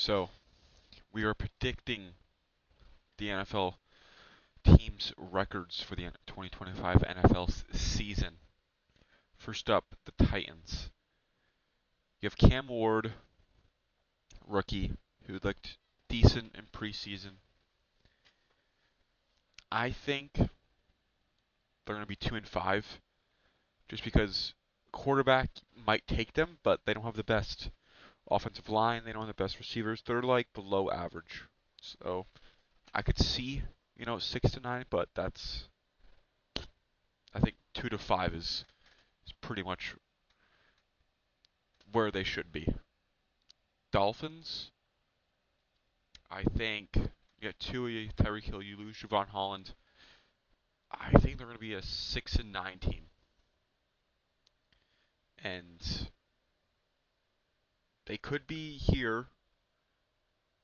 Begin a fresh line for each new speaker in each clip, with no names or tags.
So we are predicting the NFL teams' records for the 2025 NFL season. First up, the Titans. You have Cam Ward, rookie, who looked decent in preseason. I think they're going to be 2-5, just because quarterback might take them, but they don't have the best offensive line. They don't have the best receivers. They're like below average. So I could see, 6-9, but I think 2-5 is pretty much where they should be. Dolphins, I think you get Tua, Tyreek Hill, you lose Javon Holland. I think they're going to be a 6-9 team, and they could be here,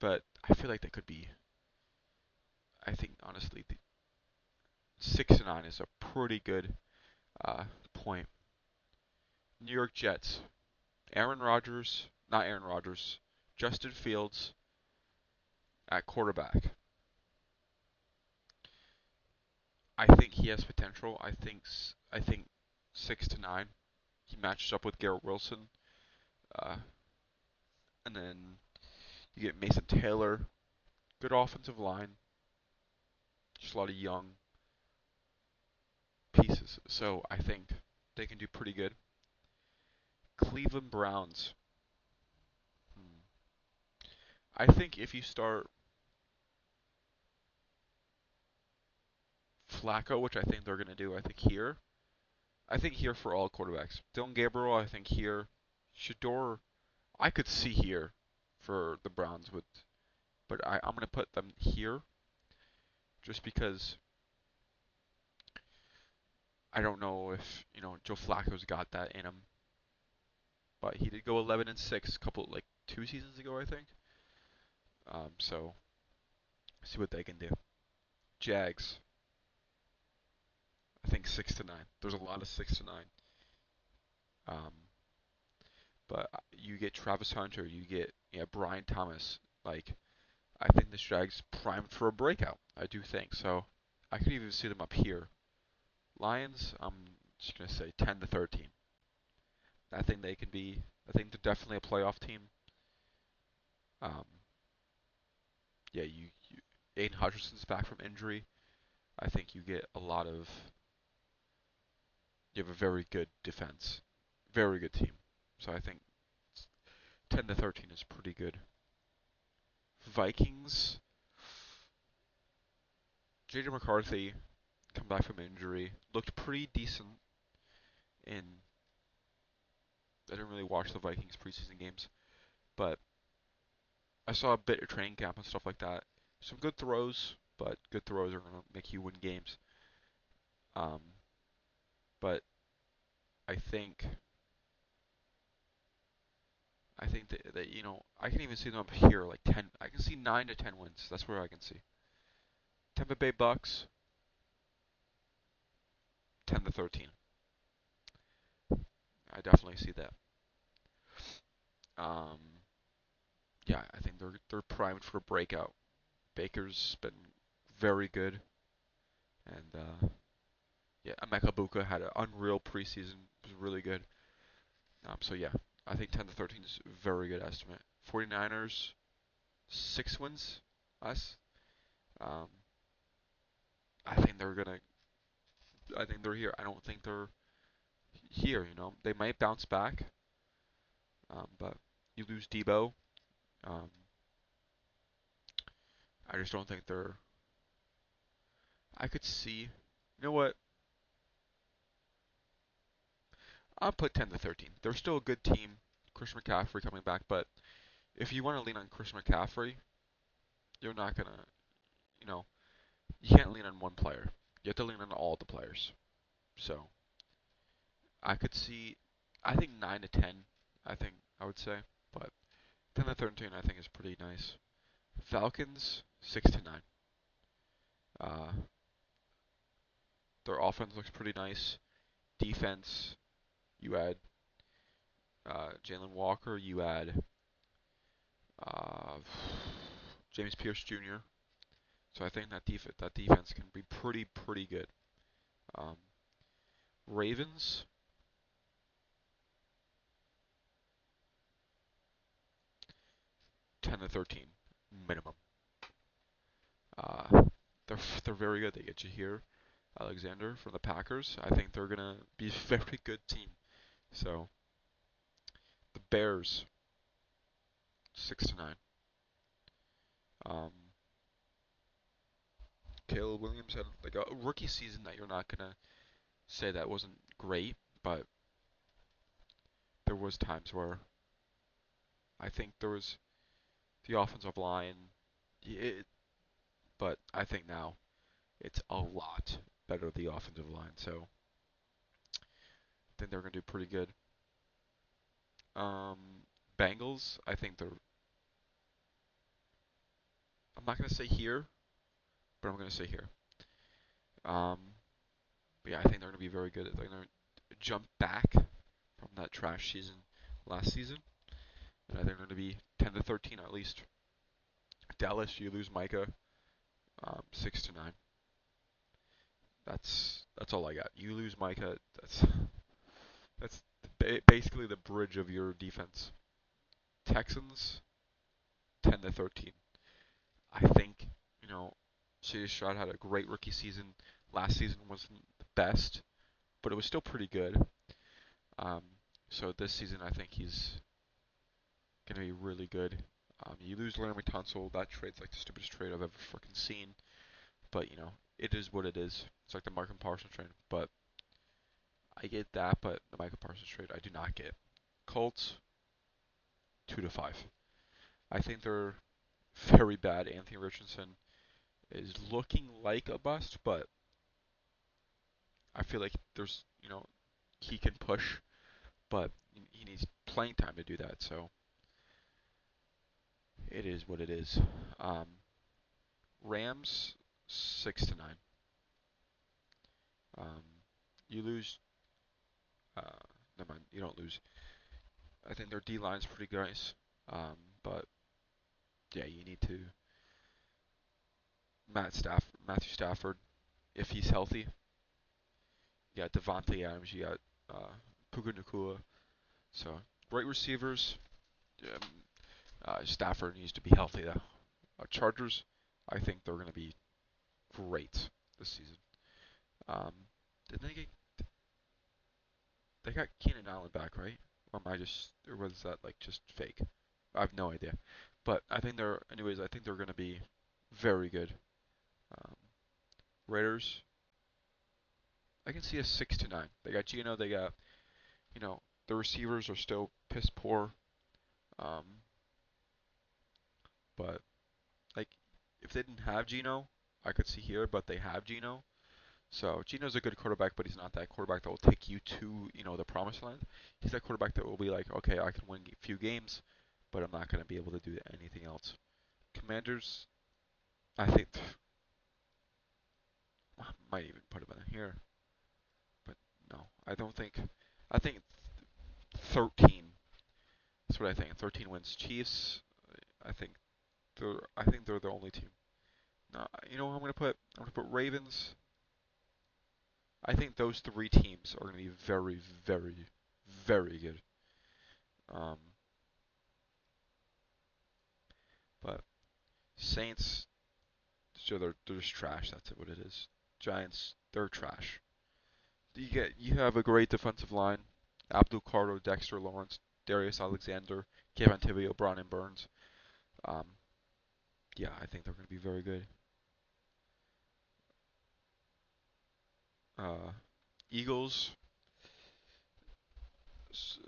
but I feel like they could be. I think honestly, the 6-9 is a pretty good point. New York Jets, not Aaron Rodgers, Justin Fields at quarterback. I think he has potential. I think 6-9. He matches up with Garrett Wilson, uh, and then you get Mason Taylor. Good offensive line. Just a lot of young pieces. So I think they can do pretty good. Cleveland Browns. Hmm. I think if you start Flacco, which I think they're going to do, I think here for all quarterbacks. Dylan Gabriel, I think here. Shador, I could see here for the Browns but I'm going to put them here just because I don't know if, Joe Flacco's got that in him. But he did go 11-6 a couple, like 2 seasons ago, I think. So see what they can do. Jags, I think 6-9. There's a lot of 6-9. Um, but you get Travis Hunter, you get Brian Thomas. Like I think the Jags primed for a breakout. I do think so. I could even see them up here. Lions, I'm just gonna say 10-13. I think they can be. I think they're definitely a playoff team. Um, yeah, Aiden Hutchinson's back from injury. I think you get a lot of. You have a very good defense, very good team. So I think 10-13 is pretty good. Vikings, JJ McCarthy come back from injury, looked pretty decent in. I didn't really watch the Vikings preseason games, but I saw a bit of training camp and stuff like that. Some good throws, but good throws are gonna make you win games. Um, but I think that I can even see them up here like 10. I can see 9-10 wins. That's where I can see. Tampa Bay Bucks 10-13. I definitely see that. Um, yeah, I think they're primed for a breakout. Baker's been very good, and yeah, Emeka Buka had an unreal preseason. Was really good. So yeah, I think 10-13 is a very good estimate. 49ers 6 wins. Us. Um, I think they're gonna. I think they're here. I don't think they're here. They might bounce back, but you lose Debo. Um, I just don't think they're. I could see. You know what? I'll put 10-13. They're still a good team. Chris McCaffrey coming back, but if you want to lean on Chris McCaffrey, you're not gonna. You know, you can't lean on one player. You have to lean on all the players. So I could see. I think 9-10. I think I would say, but 10-13 I think is pretty nice. Falcons 6-9. Uh, their offense looks pretty nice. Defense, you add Jalen Walker, you add James Pierce Jr. So I think that defense can be pretty good. Um, Ravens 10-13 minimum. Uh, they're very good. They get you here, Alexander from the Packers. I think they're gonna be a very good team. So the Bears 6-9. Um, Caleb Williams had like a rookie season that you're not gonna say that wasn't great, but there was times where I think there was the offensive line, it, but I think now it's a lot better the offensive line. So I think they're gonna do pretty good. Um, Bengals, I think they're. I'm not gonna say here, but I'm gonna say here. Um, but yeah, I think they're gonna be very good. They're gonna jump back from that trash season last season, and I think they're gonna be 10-13 at least. Dallas, you lose Micah, 6-9. That's all I got. You lose Micah. That's basically the bridge of your defense. Texans 10-13. I think you know C.J. Stroud had a great rookie season. Last season wasn't the best, but it was still pretty good. Um, so this season I think he's gonna be really good. You lose Laremy Tunsil. That trade's like the stupidest trade I've ever freaking seen. But it is what it is. It's like the Markham Parsons trade. But I get that, but the Michael Parsons trade I do not get. Colts 2-5. I think they're very bad. Anthony Richardson is looking like a bust, but I feel like there's he can push, but he needs playing time to do that. So it is what it is. Um, Rams 6-9. Um, you lose. Uh, Never mind. You don't lose. I think their D line's pretty nice. But yeah, you need to Matthew Stafford, if he's healthy. You got Devontae Adams, you got Puka Nacua. So great receivers. Um, Stafford needs to be healthy though. Chargers, I think they're going to be great this season. Um, did they got Keenan Allen back, right? Or was that like just fake? I have no idea. But anyways, I think they're going to be very good. Um, Raiders, I can see a 6-9. They got Gino, they got, the receivers are still piss poor. Um, but like if they didn't have Gino, I could see here, but they have Gino. So Gino's a good quarterback, but he's not that quarterback that will take you to, the promised land. He's that quarterback that will be like, okay, I can win a few games, but I'm not going to be able to do anything else. Commanders, I think, I might even put him in here, but no, I don't think. I think 13. That's what I think. 13 wins. Chiefs, I think they're the only team. No, you know what I'm gonna put? I'm gonna put Ravens. I think those three teams are gonna be very, very, very good. Um, but Saints, so they're just trash. That's what it is. Giants, they're trash. You have a great defensive line. Abdul Carter, Dexter Lawrence, Darius Alexander, Kevin Tibio, Brian Burns. Um, yeah, I think they're gonna be very good. Uh, Eagles,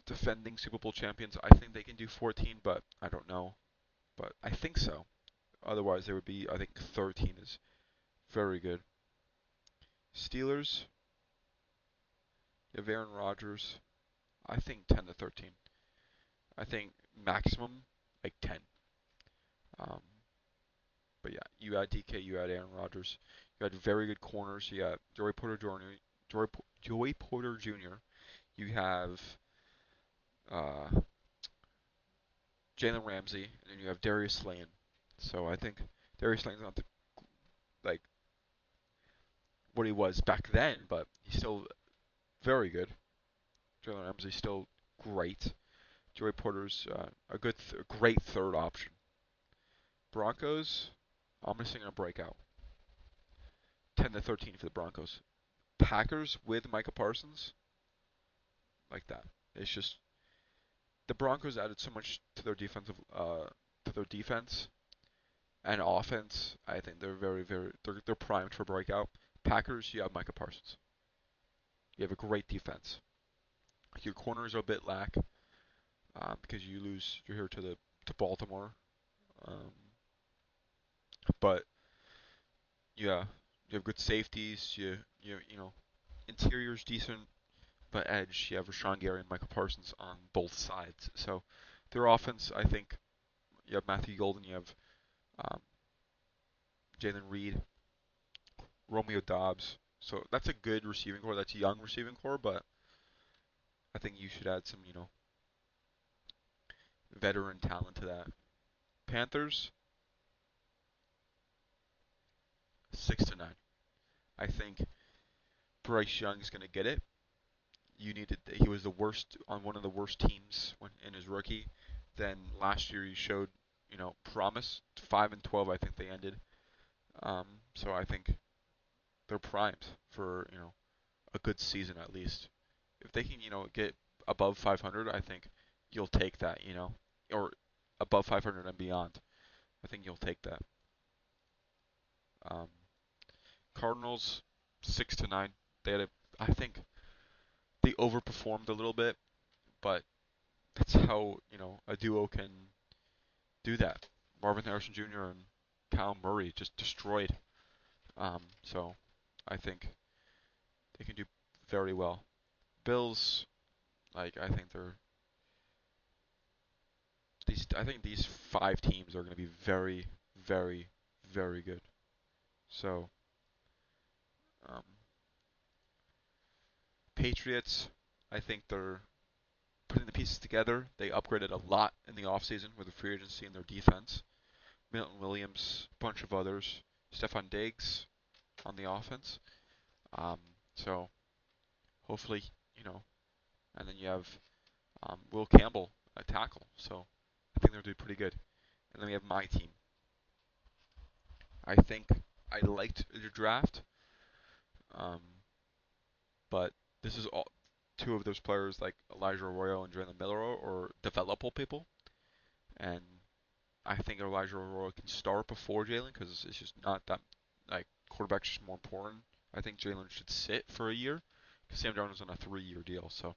defending Super Bowl champions. I think they can do 14, but I don't know. But I think so. Otherwise, they would be. I think 13 is very good. Steelers, you have Aaron Rodgers. I think 10-13. I think maximum like 10. Um, but yeah, you add DK, you add Aaron Rodgers. You had very good corners. You got Joey Porter Jr. You have uh, Jalen Ramsey, and then you have Darius Slayton. So I think Darius Slayton's not like what he was back then, but he's still very good. Jalen Ramsey's still great. Joey Porter's great third option. Broncos, I'm missing a breakout. 10-13 for the Broncos. Packers with Micah Parsons, like that. It's just the Broncos added so much to their defense and offense. I think they're they're primed for breakout. Packers, you have Micah Parsons. You have a great defense. Your corners are a bit lack because you're here to Baltimore, um, but yeah, you have good safeties. You know interior's decent, but edge you have Rashawn Gary and Michael Parsons on both sides. So their offense, I think, you have Matthew Golden, you have um, Jalen Reed, Romeo Dobbs. So that's a good receiving core. That's a young receiving core, but I think you should add some, veteran talent to that. Panthers, 6-9. I think Bryce Young is going to get it. He was the worst on one of the worst teams in his rookie. Then last year he showed, promise. 5-12, I think they ended. So I think they're primed for, a good season at least. If they can, get above 500, I think you'll take that, or above 500 and beyond. I think you'll take that. Um, Cardinals 6-9. I think they overperformed a little bit, but that's how a duo can do that. Marvin Harrison Jr. and Kyle Murray just destroyed. So I think they can do very well. Bills, I think I think these five teams are going to be very, very, very good. So um, Patriots, I think they're putting the pieces together. They upgraded a lot in the offseason with the free agency and their defense. Milton Williams, a bunch of others. Stephon Diggs on the offense. Um, so hopefully, you know, and then you have Will Campbell, a tackle. So I think they're doing pretty good. And then we have my team. I think I liked the draft, um, but this is all two of those players like Elijah Arroyo and Jalen Miller or developable people, and I think Elijah Arroyo can start before Jalen because it's just not that quarterback's just more important. I think Jalen should sit for a year because Sam Darnold's on a 3-year deal. So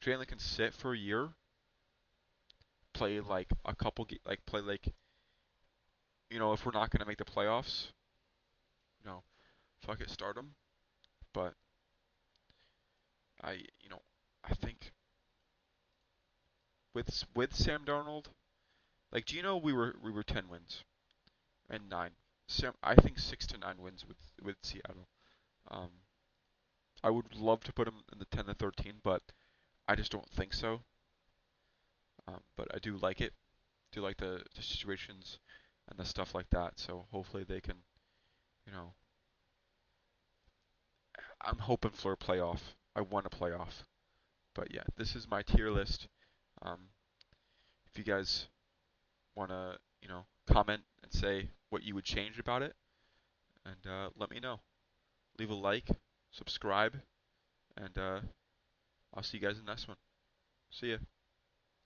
Jalen can sit for a year, play like a couple, play if we're not gonna make the playoffs, you know, fuck it, start him. But I, you know, I think with Sam Darnold, do you know we were 10 wins and 9. I think 6-9 wins with Seattle. Um, I would love to put him in the 10-13, but I just don't think so. But I do like it. Do like the situations and the stuff like that. So hopefully they can, you know, I'm hoping for a playoff. I want a playoff. But yeah, this is my tier list. Um, if you guys want to, comment and say what you would change about it, and let me know. Leave a like, subscribe, and I'll see you guys in the next one. See ya.